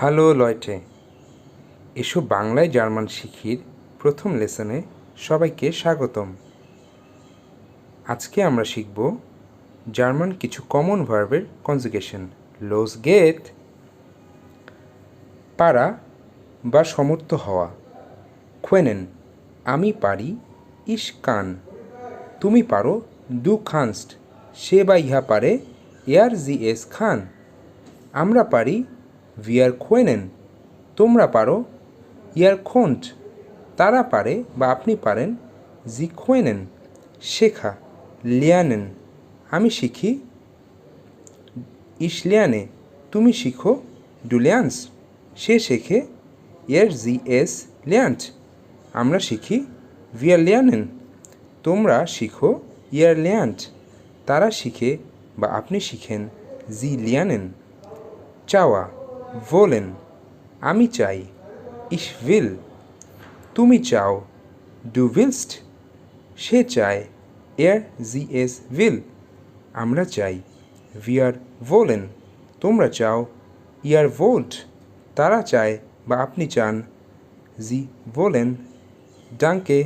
Hello লয়টে, এসো বাংলায় German শিখির প্রথম লেসনে সবাইকে স্বাগতম। আজকে আমরা শিখব জার্মান কিছু কমন ভার্বের কনজুগেশন। লোস গেট, পারা বা সমর্থ হওয়া। কোয়েনেন, আমি পারি। ইশ কান, তুমি পারো। দু খানস্ট, সে বা ইহা পারে। এয়ার জি এস খান, আমরা পারি। ভিয়ার কোয়েনেন, তোমরা পারো। ইয়ার খোন্ট, তারা পারে বা আপনি পারেন। জি কোয়েনেন, শেখা। লিয়ানেন, আমি শিখি। ইশ লিয়ানে, তুমি শিখো। ডু লিয়ান্স, সে শেখে। এর জি এস লিয়ান্ট, আমরা শিখি। ভিয়ার লিয়ানেন, তোমরা শিখো। ইয়ার লিয়ান্ট, তারা শিখে বা আপনি শিখেন। জি লিয়ানেন। চাওয়া, ভোলেন, আমি চাই। ইশ উইল, তুমি চাও। ডু উইলস্ট, সে চায়। এর জি এস উইল, আমরা চাই। ভিয়ার ভোলেন, তোমরা চাও। ইয়ার ভোল্ট, তারা চায় বা আপনি চান। জি ভোলেন। ডাঙ্কে।